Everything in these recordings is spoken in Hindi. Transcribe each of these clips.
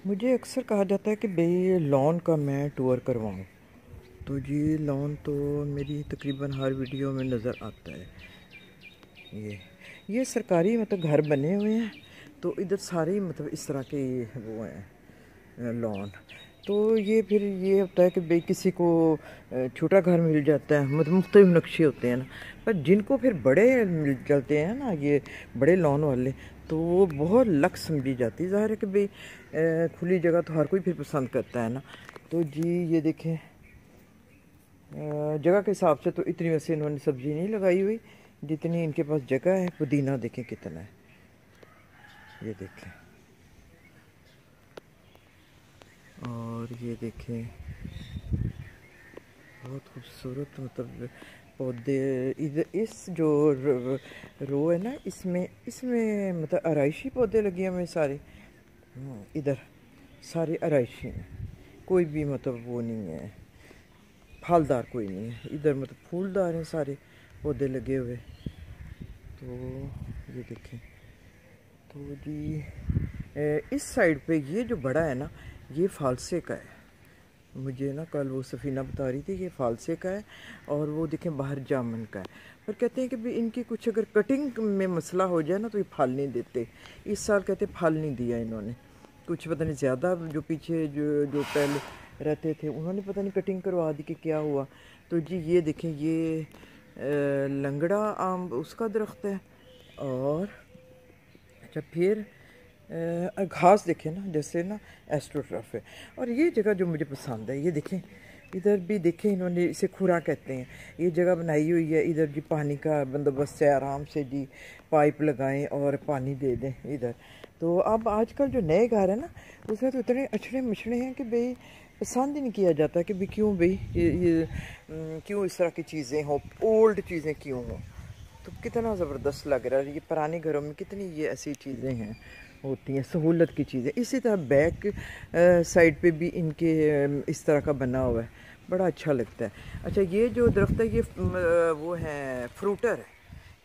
मुझे अक्सर कहा जाता है कि भाई लॉन का मैं टूर करवाऊँ। तो जी लॉन तो मेरी तकरीबन हर वीडियो में नज़र आता है। ये सरकारी मतलब घर बने हुए हैं, तो इधर सारे मतलब इस तरह के वो हैं लॉन। तो ये फिर ये होता है कि भाई किसी को छोटा घर मिल जाता है, मतलब मुख्तलिफ नक्शे होते हैं ना। पर जिनको फिर बड़े मिल जाते हैं ना, ये बड़े लॉन वाले, तो वो बहुत लक्स समझी जाती है। ज़ाहिर है कि भाई खुली जगह तो हर कोई फिर पसंद करता है ना। तो जी ये देखें, जगह के हिसाब से तो इतनी वैसे इन्होंने सब्ज़ी नहीं लगाई हुई जितनी इनके पास जगह है। पुदीना देखें कितना है, ये देखें। और ये देखें बहुत खूबसूरत मतलब पौधे। इधर इस जो रो है ना, इसमें इसमें मतलब आराइशी पौधे लगे हुए सारे। इधर सारे आराइशी हैं, कोई भी मतलब वो नहीं है, फलदार कोई नहीं है। इधर मतलब फूलदार हैं सारे पौधे लगे हुए। तो ये देखें। तो जी इस साइड पे ये जो बड़ा है ना, ये फालसे का है। मुझे ना कल वो सफ़ीना बता रही थी कि फालसे का है, और वो देखें बाहर जामन का है। पर कहते हैं कि भी इनकी कुछ अगर कटिंग में मसला हो जाए ना तो ये फल नहीं देते। इस साल कहते फल नहीं दिया इन्होंने, कुछ पता नहीं ज़्यादा जो पीछे जो जो पहले रहते थे उन्होंने पता नहीं कटिंग करवा दी कि क्या हुआ। तो जी ये देखें, ये लंगड़ा आम उसका दरख्त है। और अच्छा फिर घास देखें ना, जैसे ना एस्ट्रोट्रफ है। और ये जगह जो मुझे पसंद है, ये देखें इधर भी देखें, इन्होंने इसे खुरा कहते हैं। ये जगह बनाई हुई है, इधर जी पानी का बंदोबस्त है, आराम से जी पाइप लगाएं और पानी दे दें इधर। तो अब आजकल जो नए घर है ना, उसमें तो इतने अछड़े मछड़े हैं कि भाई पसंद ही नहीं किया जाता कि भाई क्यों भाई ये क्यों इस तरह की चीज़ें हों, ओल्ड चीज़ें क्यों हों। तो कितना ज़बरदस्त लग रहा है। ये पुराने घरों में कितनी ये ऐसी चीज़ें हैं, होती हैं सहूलत की चीज़ें। इसी तरह बैक साइड पे भी इनके इस तरह का बना हुआ है, बड़ा अच्छा लगता है। अच्छा ये जो दरख्त है, ये वो है फ्रूटर है।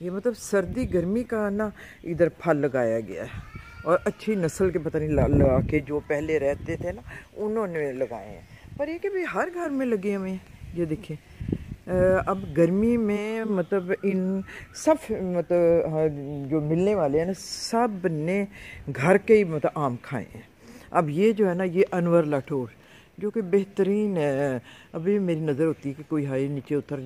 ये मतलब सर्दी गर्मी का ना इधर फल लगाया गया है, और अच्छी नस्ल के पता नहीं लगा के जो पहले रहते थे ना उन्होंने लगाए हैं। पर ये कि भी हर घर में लगे हुए हैं, ये देखिए। अब गर्मी में मतलब इन सब मतलब हाँ, जो मिलने वाले हैं ना, सब ने घर के ही मतलब आम खाए हैं। अब ये जो है ना, ये अनवर लाठौर जो कि बेहतरीन है। अभी मेरी नज़र होती है कि कोई हाई नीचे उतर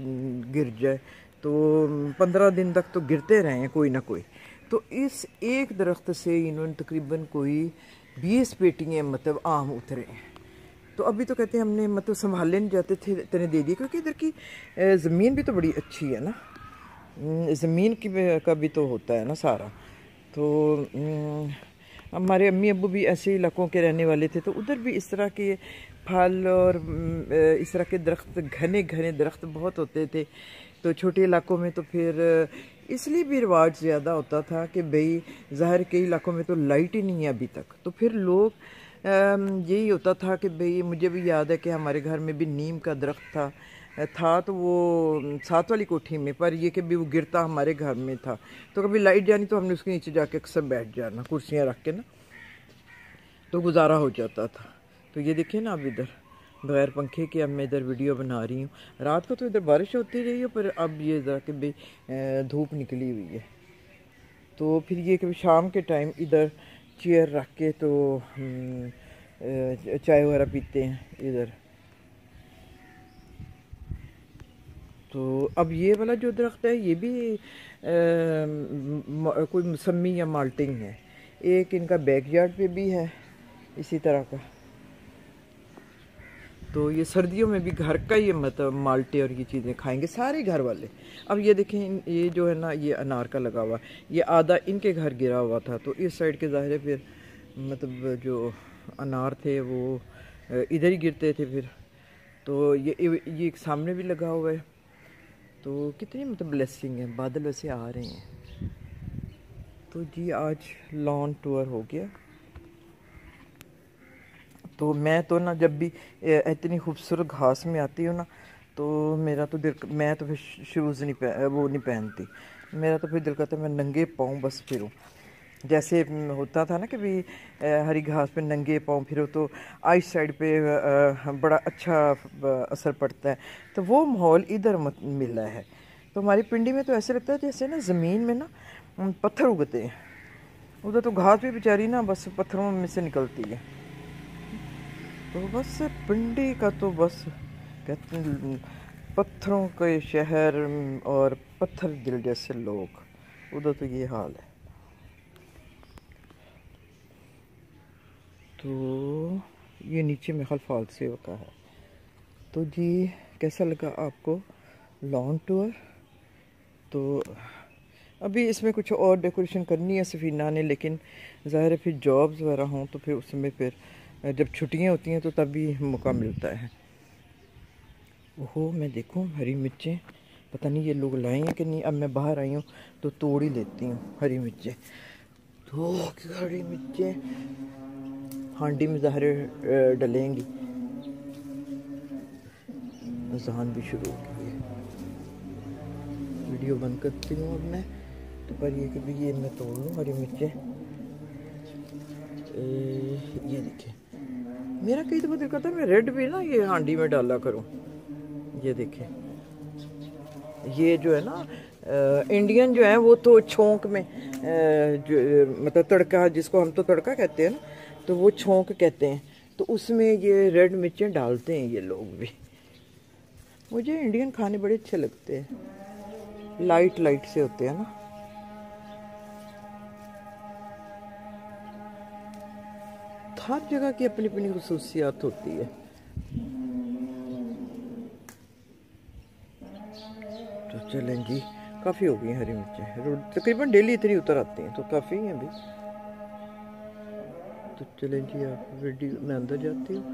गिर जाए, तो 15 दिन तक तो गिरते रहे हैं कोई ना कोई। तो इस एक दरख्त से इन्होंने तकरीबन कोई 20 पेटियाँ मतलब आम उतरे हैं। तो अभी तो कहते हैं हमने मतलब संभाले नहीं जाते थे, इतने दे दिए, क्योंकि इधर की ज़मीन भी तो बड़ी अच्छी है ना। ज़मीन की का भी तो होता है ना सारा। तो हमारे अम्मी अब्बू भी ऐसे इलाकों के रहने वाले थे, तो उधर भी इस तरह के फल और इस तरह के दरख्त, घने घने दरख्त बहुत होते थे। तो छोटे इलाकों में तो फिर इसलिए भी रिवाज ज़्यादा होता था कि भाई ज़ाहिर कई इलाकों में तो लाइट ही नहीं है अभी तक। तो फिर लोग यही होता था कि भाई, मुझे भी याद है कि हमारे घर में भी नीम का दरख्त था तो वो साथ वाली कोठी में, पर ये कि भी वो गिरता हमारे घर में था। तो कभी लाइट जानी तो हमने उसके नीचे जाके अक्सर बैठ जाना, कुर्सियाँ रख के ना, तो गुजारा हो जाता था। तो ये देखिए ना, अब इधर बगैर पंखे के अब मैं इधर वीडियो बना रही हूँ। रात को तो इधर बारिश होती रही है, पर अब ये ज़रा कि भाई धूप निकली हुई है। तो फिर ये कि शाम के टाइम इधर चेयर रख के तो हम चाय वगैरह पीते हैं इधर। तो अब ये वाला जो दरख्त है, ये भी कोई मौसमी या माल्टिंग है। एक इनका बैकयार्ड पे भी है इसी तरह का। तो ये सर्दियों में भी घर का ही मतलब माल्टे और ये चीज़ें खाएंगे सारे घर वाले। अब ये देखें, ये जो है ना, ये अनार का लगा हुआ, ये आधा इनके घर गिरा हुआ था, तो इस साइड के ज़ाहिर है फिर मतलब जो अनार थे वो इधर ही गिरते थे फिर। तो ये एक सामने भी लगा हुआ है। तो कितनी मतलब ब्लेसिंग है, बादल वैसे आ रहे हैं। तो जी आज लॉन टूर हो गया। तो मैं तो ना जब भी इतनी खूबसूरत घास में आती हूँ ना, तो मेरा तो दिल, मैं तो फिर शूज़ नहीं वो नहीं पहनती। मेरा तो फिर दिल करता है मैं नंगे पाँव बस फिरूँ। जैसे होता था ना कि भी हरी घास पे नंगे पाँव फिरो तो आई साइड पे बड़ा अच्छा असर पड़ता है, तो वो माहौल इधर मत मिला है। तो हमारी पिंडी में तो ऐसे लगता है जैसे ना ज़मीन में ना पत्थर उगते हैं, उधर तो घास भी बेचारी ना बस पत्थरों में से निकलती है। तो बस पिंडी का तो बस कहते हैं पत्थरों के शहर और पत्थर दिल जैसे लोग, उधर तो ये हाल है। तो ये नीचे में फाल सेवा का है। तो जी कैसा लगा आपको लॉन टूर? तो अभी इसमें कुछ और डेकोरेशन करनी है सफ़ीना ने, लेकिन ज़ाहिर है फिर जॉब्स वगैरह हों तो फिर उसमें फिर जब छुट्टियां होती हैं तो तभी मौका मिलता है। ओहो मैं देखूं हरी मिर्चें, पता नहीं ये लोग लाए हैं कि नहीं। अब मैं बाहर आई हूँ तो तोड़ ही लेती हूँ हरी मिर्चें। तो हरी मिर्चें हांडी में ज़ाहिर डलेंगी। अज़ान भी शुरू हो गई है। वीडियो बंद करती हूँ अब मैं, तो पर ये कि भी ये मैं तोड़ लूँ हरी मिर्चें। ये देखिए मेरा कई दफ़ा दिल करता है मैं रेड भी ना ये हांडी में डाला करूँ। ये देखें ये जो है ना इंडियन जो है वो तो छोंक में जो मतलब तड़का, जिसको हम तो तड़का कहते हैं ना, तो वो छोंक कहते हैं, तो उसमें ये रेड मिर्चें डालते हैं ये लोग भी। मुझे इंडियन खाने बड़े अच्छे लगते हैं, लाइट लाइट से होते हैं ना। हर जगह की अपनी अपनी खसूसियात होती है। तो चलें जी, काफ़ी हो गई हरी मिर्चें, तकरीबन डेली इतनी उतर आती हैं तो काफ़ी हैं अभी। तो चलें जी आप वीडियो, मैं अंदर जाती हूँ।